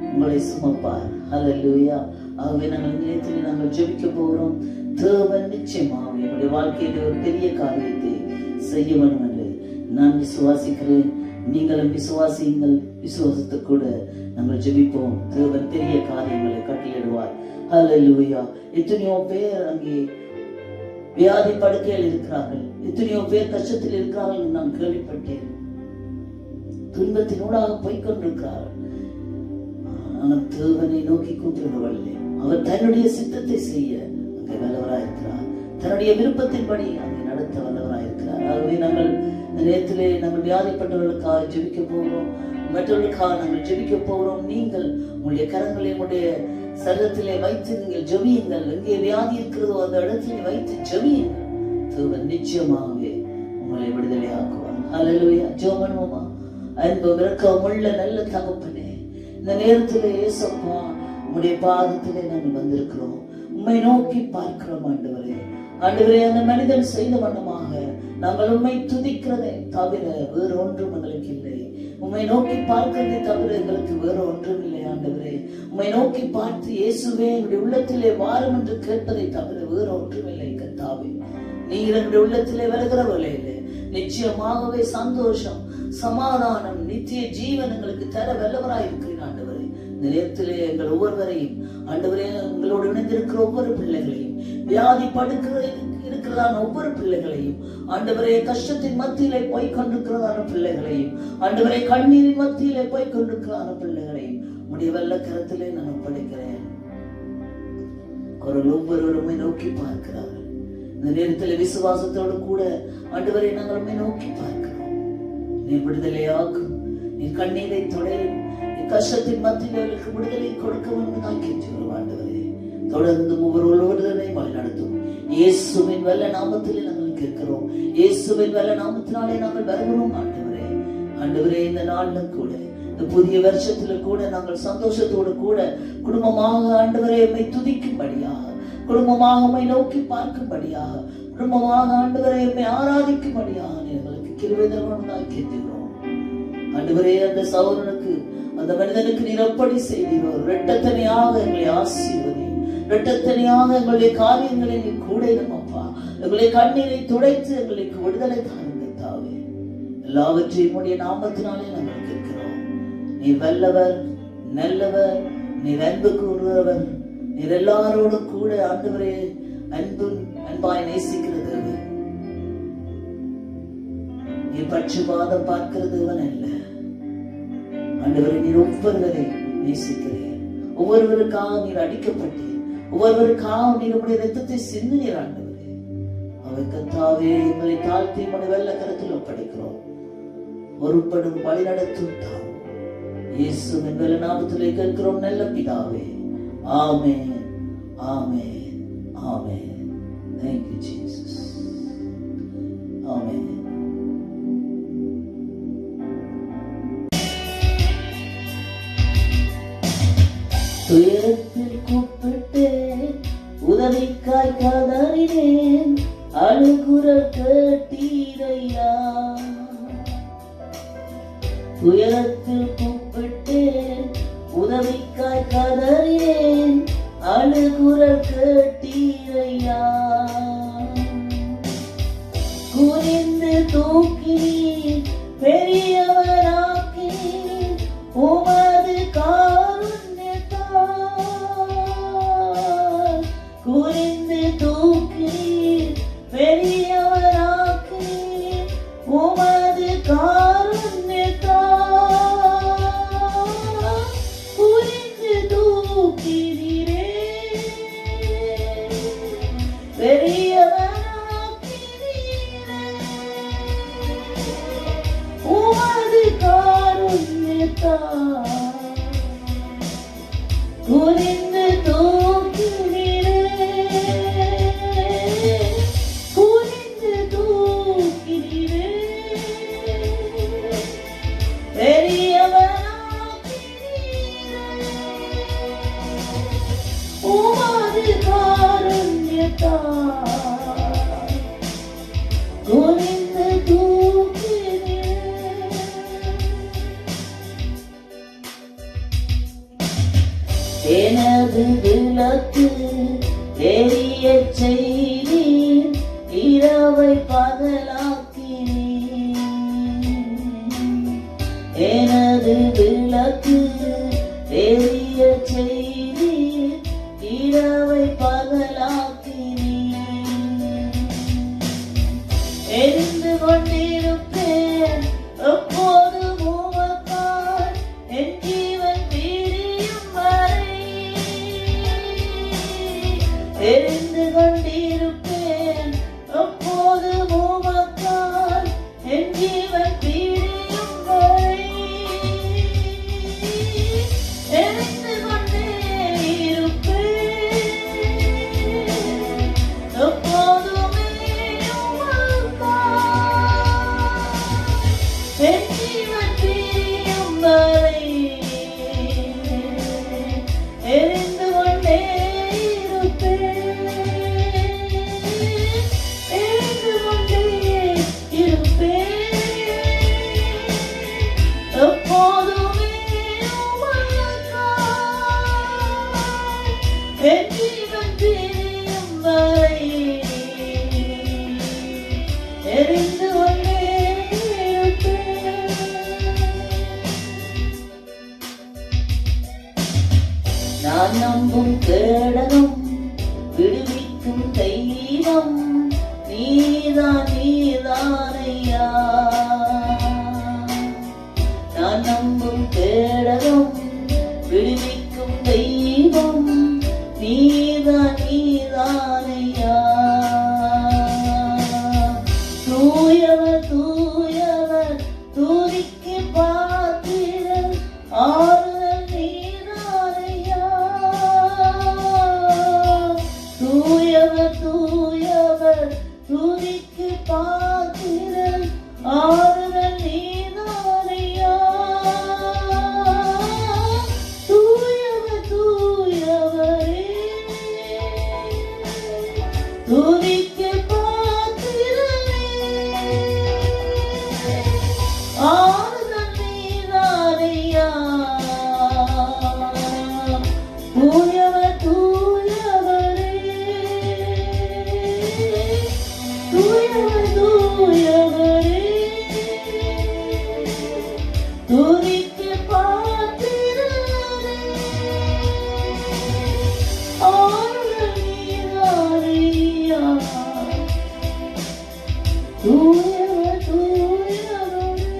உங்களை சுமப்பார். ஹல்லேலூயா. ஆகவே நாங்கள் நேரத்தில் நாங்கள் ஜெபிக்க போகிறோம். தேவன் நிச்சயமாக என்னுடைய வாழ்க்கையில ஒரு பெரிய காரியத்தை செய்ய வேண்டும் என்று நான் விசுவாசிக்கிறேன். நீங்களும் விசுவாசியுங்கள். விசுவாசத்தை கூட நாங்கள் ஜெபிப்போம். தேவன் பெரிய காரியங்களை கட்டளையிடுவார். ஹல்லேலூயா. எத்தனையோ பேர் அங்கே வியாதி படுக்கையில் இருக்கிறார்கள். எத்தனையோ பேர் கஷ்டத்தில் இருக்கிறார்கள் என்று நான் கேள்விப்பட்டேன். துன்பத்தினூடாக போய்கொண்டிருக்கிறார்கள். ஆனால் தேவனை நோக்கி கூப்பிடுவதில்லை. அவர் தன்னுடைய சித்தத்தை செய்ய அங்கே வல்லவராயிருக்கிறார். தன்னுடைய விருப்பத்தின்படி அங்கே நடத்த வல்லவராயிருக்கிறார். ஆகவே நாங்கள் இந்த நேரத்திலே நாங்கள் வியாதிப்பட்டவர்களுக்காக ஜெபிக்க போகிறோம். மற்றவர்களுக்காக நாங்கள் ஜெபிக்க போகிறோம். நீங்கள் உங்களுடைய கரங்களை உங்களுடைய சரீரத்திலே வைத்து நீங்கள் ஜெபியுங்கள். எங்கே வியாதி இருக்கிறதோ அந்த இடத்திலே வைத்து ஜெபியுங்கள். தேவன் நிச்சயமாகவே உங்களை விடுதலை ஆக்குவார். ஹல்லேலூயா. ஜெபம் பண்ணுவோமா? அன்பு இரக்கமுள்ள நல்ல தகப்பனே, இந்த நேரத்திலே இயேசப்பா உம்முடைய பாதத்திலே நாங்கள் வந்திருக்கிறோம். உம்மை நோக்கி பார்க்கிறோம் ஆண்டவரே. ஆண்டவரே, அந்த மனிதன் செய்த வண்ணமாக நாங்கள் உம்மை துதிக்கிறதை தவிர வேறு ஒன்றும் எங்களுக்கு இல்லை. உம்மை நோக்கி பார்க்கிறதை தவிர எங்களுக்கு வேறு ஒன்றும் இல்லை ஆண்டவரே. உம்மை நோக்கி பார்த்து இயேசுவே என்னுடைய உள்ளத்திலே வாரும் என்று கேட்பதை தவிர வேறு ஒன்றும் இல்லை கர்த்தாவே. நீர் என்னுடைய உள்ளத்திலே வருகிறவர்களே நிச்சயமாகவே சந்தோஷம், சமாதானம், நித்திய ஜீவன் எங்களுக்கு தர வல்லவராய் இருக்கிறீர் ஆண்டவரே. இந்த நேரத்திலே எங்கள் ஒவ்வொருவரையும் ஆண்டவரே, எங்களோடு இணைந்திருக்கிற ஒவ்வொரு பிள்ளைகளையும், வியாதி இருக்கிறதான ஒவ்வொரு பிள்ளைகளையும் ஆண்டவரே, கஷ்டத்தின் மத்தியிலே போய் கொண்டிருக்கிறதான பிள்ளைகளையும் ஆண்டவரே, கண்ணீரின் மத்தியிலே போய் கொண்டிருக்கிறதான பிள்ளைகளையும் உடைய வல்ல கரத்திலே நான் ஒப்படைக்கிறேன். அவர்கள் ஒவ்வொருவருமே நோக்கி பார்க்கிறார்கள். இந்த நேரத்தில் விசுவாசத்தோடு கூட ஆண்டவரை நாங்கள் உம்மை நோக்கி பார்க்கிறோம். நீ விடுதலையாக்கும், நீ கண்ணீரை தொடையும், நீ கஷ்டத்தின் மத்தியில் அவர்களுக்கு விடுதலை கொடுக்க வேண்டும் நான் கேட்கிறோம் ஆண்டவரே. தொடர்ந்து ஒவ்வொருவருடனே வழிநடத்தும் இயேசுவின் வல்ல நாமத்திலே நாங்கள் கேட்கிறோம். இயேசுவின் வல்ல நாமத்தினாலே நாங்கள் வருகிறோம் ஆண்டவரே. ஆண்டவரே, இந்த நாளிலும் கூட இந்த புதிய வருஷத்துல கூட நாங்கள் சந்தோஷத்தோடு கூட குடும்பமாக ஆண்டவரே உம்மை துதிக்கும்படியாக, குடும்பமாக உம்மை நோக்கி பார்க்கும்படியாக, குடும்பமாக ஆண்டவரை உம்மை ஆராதிக்கும்படியாக எங்களுக்கு கிருபை தரணும்னு கேட்கிறோம் ஆண்டவரே. அந்த சகோதரனுக்கு, அந்த மனிதனுக்கு நீர் எப்படி செய்தீரோ இரட்டத்தனையாக எங்களை ஆசீர்வதி. இரட்டத்தனையாக எங்களுடைய காரியங்களை நீ கூட அப்பா, எங்களுடைய கண்ணீரை துடைத்து எங்களுக்கு விடுதலை தாருங்க தாவே. எல்லாவற்றையும் உடைய நாமத்தினாலே நாங்கள் கேட்கிறோம். நீ வல்லவர், நல்லவர், நீர் அன்பு கூறுகிறவர், நீர் எல்லாரோடும் கூட ஆண்டவரே அன்பாய் நேசிக்கிறது. நீ பட்சபாதம் பார்க்கிறது தேவன் அல்ல ஆண்டவரே. நீர் ஒவ்வொருவரை நேசிக்கிறீர். ஒவ்வொருவருக்காக நீர் அடிக்கப்பட்டீர். ஒவ்வொருவருக்காக நீர் உம்முடைய இரத்தத்தை சிந்தினீர் ஆண்டவரே. அவர் கர்த்தாவே, எங்களை தாழ்த்தி உம்முடைய வெள்ள கரத்தில் ஒப்படைக்கிறோம். ஒருபடும் வழி நடத்தும் தாம் இயேசுவின் வெள்ள நாமத்திலே கேட்கிறோம் நல்ல பிதாவே. ஆமென், ஆமென், ஆமென். Thank you Jesus. ஆமென். துயரத்தில் கூப்பிட்டேன், உதவிக்காய் கதறினேன், அழுகுரல் கேட்டீரையா. துயரத்தில் கூப்பிட்டேன், உதவிக்காய் கதறினேன், அழுகுரல் கேட்டீரையா. குறிந்து தூக்கி பெரியவராக்கி உமது காருண்யத்தால், குறிந்து தூக்கி பெரியவராக்கி உமது காருண்யத்தால், குறிந்து தூக்கினீரே பெரியவராக்கினீரே உமது காருண்யத்தால், குறிந்து தூக்கினீரே குறிந்து தூக்கினீரே பெரியவராக்கினீரே உமது காருண்யத்தால், குறிந்து தூக்கினீரே. எனது விளக்கு எரிய செய்தீர், இரவை பகலாக்கினீர். எனது விளக்கு எரிய செய்தீர், இரவை பகலாக்கினீர். நான் நம்பும் கேடகம் விடுவிக்கும் தெய்வம் நீதான் நீதானையா. நான் நம்பும் கேடகம் விடுவிக்கும் தெய்வம் நீதான் நீதானையா. தூயவர் தூயவர் துதிக்கு பாத்திரர் ஆறுதல் நீதானையா. தூயவர் தூயவர் துதிக்கு பாத்திரர் ஆறுதல் நீதானையா. தூயவர் தூயவரே துதிக்கு பாத்திரரே ஆறுதல் நீதானையா. தூயவர் தூயவரே தூயவர் தூயவரே துதிக்கு பாத்திரரே ஆறுதல் நீதானையா. தூயவர் தூயவரே.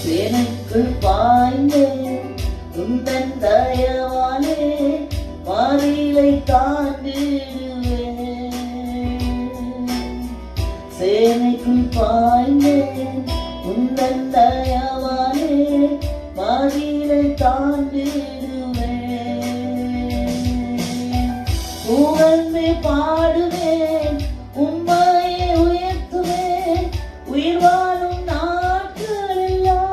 சேனைக்குள் பாய்ந்தேன் உந்தன் தயவாலே வாரிலை தாண்டிடுவேன். சேனைக்குள் பாய்ந்தேன் உந்தன் தயவாலே வாரிலை தாண்டிடுவேன். புகழ்ந்து பாடுவேன் உம்மையே உயர்த்துவேன் உயிர் வாழும் நாட்களெல்லாம்.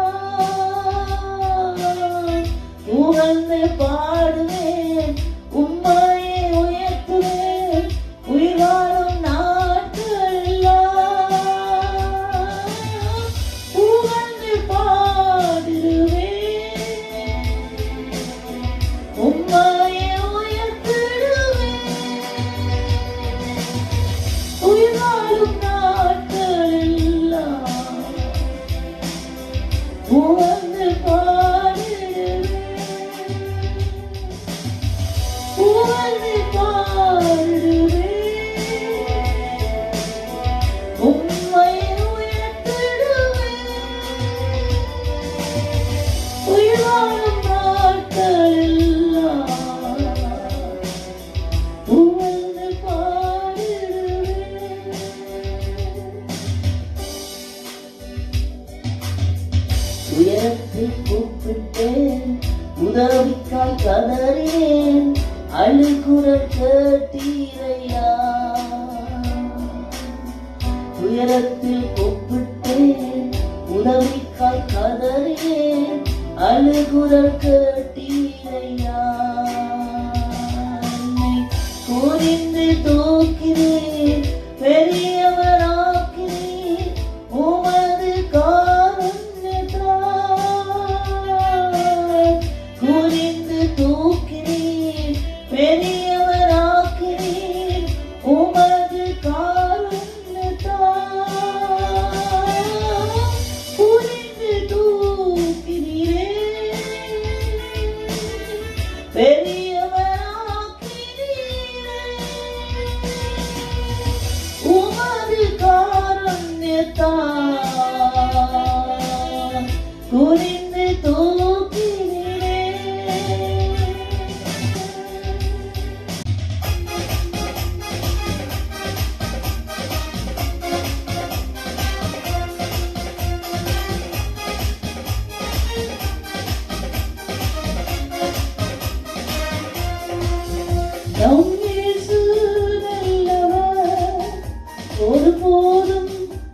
புகழ்ந்து பாடுவேன் உம்மையே உயர்த்துவேன் உயிர் வாழும் நாட்களெல்லாம். புகழ்ந்து பாடுவேன் உம்மையே உயர்த்திடுவேன் உயிர் வாழும் நாட்களெல்லாம். புகழ்ந்து பாடுவேன் புகழ்ந்து பாடுவேன் உம்மையே உயர்த்திடுவேன் உயிர் வாழும் நாட்களெல்லாம். புகழ்ந்து பாடுவேன். உயரத்தில் கூப்பிட்டேன் உதவிக்காய் கதறினேன் அழுகுரல் கேட்டீரையா. உயரத்தில் கூப்பிட்டேன் உதவிக்காய் கதறினேன் அழுகுரல் கேட்டீரையா. என்னை புரிந்து தூக்கினேன் பெரியவராக்கினேன் உமது காருண்யத்தால். புரிந்து தூக்கினேன் பெரியவராக்கினேன் உமது காருண்யத்தால். புரிந்து தூக்கினீரே பெரியவராக்கினீரே உமது காருண்யத்தால். புரிந்து தூக்கினீரே. நம் இயேசு நல்லவர் ஒருபோதும்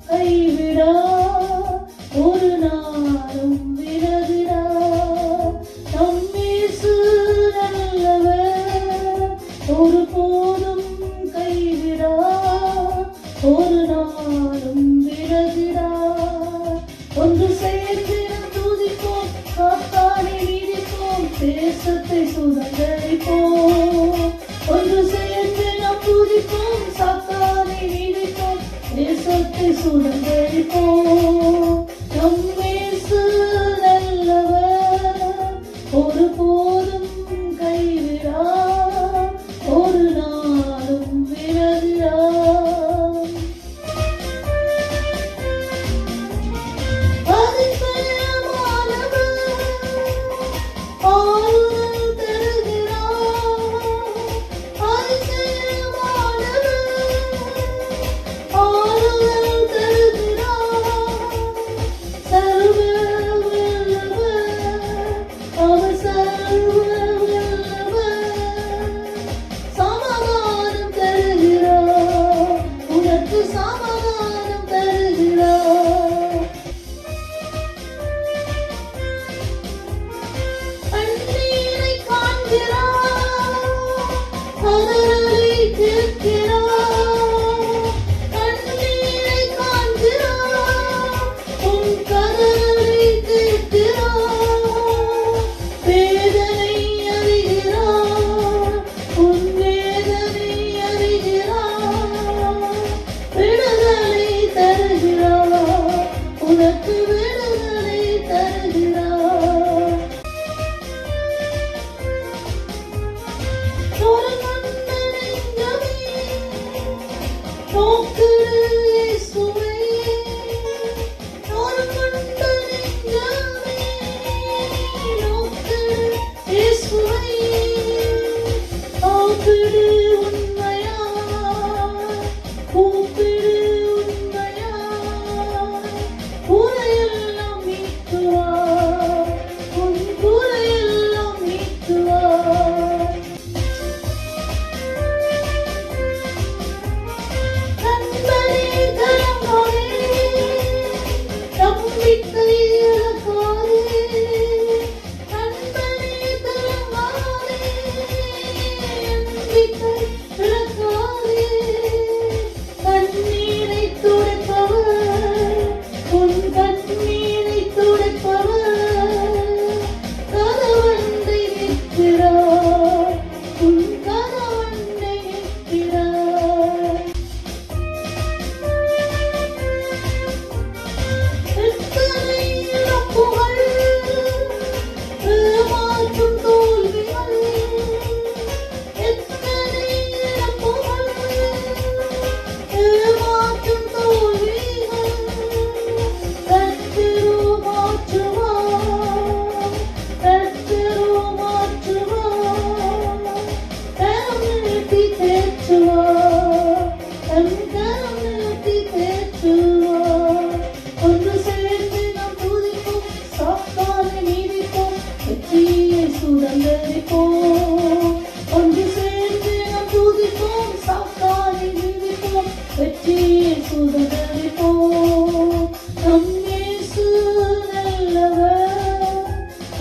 கைவிடா ஒரு நாளும் விலகிடா. நம் இயேசு நல்லவர் ஒருபோதும் கைவிடா ஒரு நாளும் விலகிடா. ஒன்று சேர்ந்து நாம் துதிப்போம் காத்தாடி நீடிப்போம் தேசத்தை சுதந்தரிப்போம். ஒன்று சேர்ந்து நாம் துதிப்போம் சாத்தானை நீடிப்போம் தேசத்தை சுதந்தரிப்போம். நம் இயேசு விடுதலை தருகிறார், உனக்கு விடுதலை தருகிறார். ஒரு மன்னனெஞ்சமே நோக்கிடு இயேசுவை, ஒரு மன்னனெஞ்சமே நோக்கிடு இயேசுவை, கூப்பிடு உண்மையாய், கூப்பிடு உண்மையாய், குறையெல்லாம் மீட்குவார், உன் குறையெல்லாம் மீட்குவார். நண்பனே கலங்காதே, நம்பிக்கை இழக்காதே, நண்பனே கலங்காதே, நம்பிக்கை இழக்காதே. கண்ணீரை துடைப்பவர், உன் கண்ணீரை துடைப்பவர், கதவண்டை நிற்கிறார், உன் கதவண்டை நிற்கிறார். எத்தனை இழப்புகள், ஏமாற்றும் தோல்விகள், எத்தனை இழப்புகள், ஏமாற்றும் தோல்விகள், கர்த்தரோ மாற்றுவார், கர்த்தரோ மாற்றுவார், கரம் நீட்டி தேற்றுவார், தன் கரம் நீட்டி தேற்றுவார். ஒன்று சேர்ந்து நாம் துதிப்போம், சாத்தானை மீதிப்போம், வெற்றியை சுதந்தரிப்போம். ஒன்று சேர்ந்து நாம் துதிப்போம், சாத்தானை மீதிப்போம், வெற்றியை சுதந்தரிப்போம். நம் இயேசு நல்லவர்,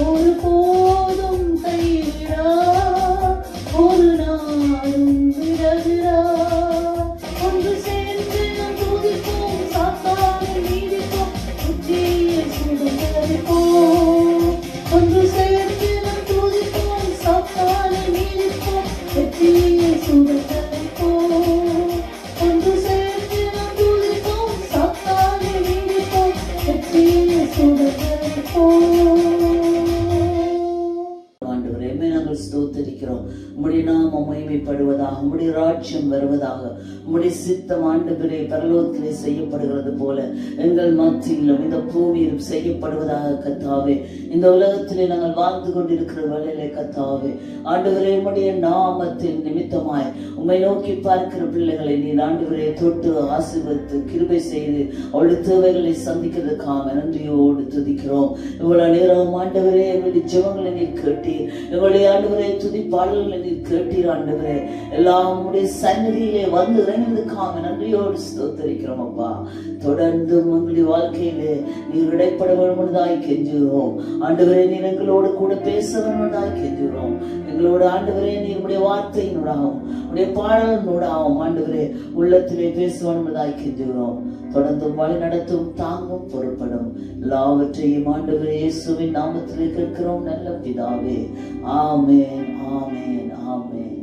ஒருபோதும் கைவிடார், ஒரு நாளும் விலகுகிறார். ஒன்று சேர்ந்து நாம் துதிப்போம், சாத்தானை மீதிப்போம், வெற்றியை சுதந்தரிப்போம். ஒன்று சேர்ந்து நாம் துதிப்போம், சாத்தானை மீதிப்போம், வெற்றியை சுதந்தரிப்போம். ஒன்று சேர்ந்து நாம் துதிப்போம், சாத்தானை மீதிப்போம், வெற்றியை சுதந்தரிப்போம். ஆண்டவரே, உம்மை நாங்கள் ஸ்தோத்திரிக்கிறோம். உம்முடைய நாமம் மகிமைப்படுவதாக, உம்முடைய ராஜ்யம் வருவதாக, உம்முடைய சித்தம் ஆண்டவரே பரலோகத்திலே செய்யப்படுகிறது போல எங்கள் மத்தியிலும் இந்த பூமியிலும் செய்யப்படுவதாக கர்த்தாவே. இந்த உலகத்திலே நாங்கள் வாழ்ந்து கொண்டிருக்கிற வேளையிலே கர்த்தாவே ஆண்டவரே, உம்முடைய நாமத்தின் நிமித்தமாய் உம்மை நோக்கி பார்க்கிற பிள்ளைகளை நீர் ஆண்டவரே தொட்டு ஆசீர்வதித்து கிருபை செய்து அவளுடைய தேவைகளை சந்திக்கிறதுக்காக நன்றியோடு துதிக்கிறோம். இவ்வளவு நேரம் ஆண்டவரே எங்களுடைய ஜெபங்களை நீர் கேட்டீர், எங்களுடைய ஆண்டவரே துதி பாடல்களை நீர் கேட்டீர். ஆண்டவரே எல்லாம் உம்முடைய சந்நிதியிலே வந்து இறங்கினதுக்காக நன்றியோடு ஸ்தோத்திரிக்கிறோம். அப்பா தொடர்ந்து உங்களுடைய வாழ்க்கையிலே நீர் இடைப்பட வேண்டுவதாய் கெஞ்சுகிறோம். ஆண்டவரே நீர் எங்களோடு கூட பேச வேண்டுவதாய் கெஞ்சுகிறோம். எங்களோட ஆண்டவரே நீர் உடைய வார்த்தையினூடாகவும் உடைய பாடலினூடாகவும் ஆண்டவரே உள்ளத்திலே பேச வேண்டுவதாய் கெஞ்சுகிறோம். தொடர்ந்து வழி நடத்தும் தாங்கும் பொறுப்படும் எல்லாவற்றையும் ஆண்டவரே இயேசுவின் நாமத்திலே கேட்கிறோம் நல்ல பிதாவே. ஆமென், ஆமென், ஆமென்.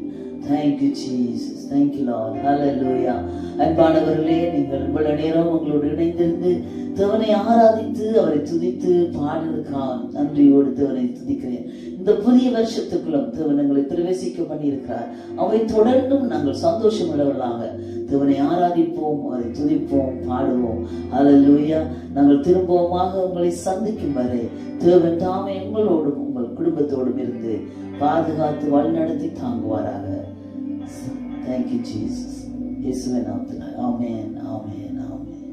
Thank you Jesus. Thank you Lord. Hallelujah. அன்பானவர்களே, நீங்கள் இவ்வளவு நேரம் உங்களோடு இணைந்திருந்து தேவனை ஆராதித்து அவரை துதித்து பாடுவதற்காக நன்றியோடு தேவனை துதிக்கிறேன். இந்த புதிய வருஷத்துக்குள்ள தேவன் எங்களை பிரவேசிக்க பண்ணி இருக்கிறார். அவரை தொடர்ந்தும் நாங்கள் சந்தோஷம் உள்ளவர்களாக தேவனை ஆராதிப்போம், அவரை துதிப்போம், பாடுவோம். ஹல்லேலூயா. நாங்கள் திரும்பவுமாக உங்களை சந்திக்கும் வரை தேவன் தாமே உங்களோடும் உங்கள் குடும்பத்தோடும் இருந்து பாதுகாத்து வழிநடத்தி தாங்குவாராக. Thank you Jesus. இயேசுவின் நாமத்தினாலே ஆமென், ஆமென், ஆமென்.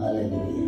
ஹல்லேலூயா.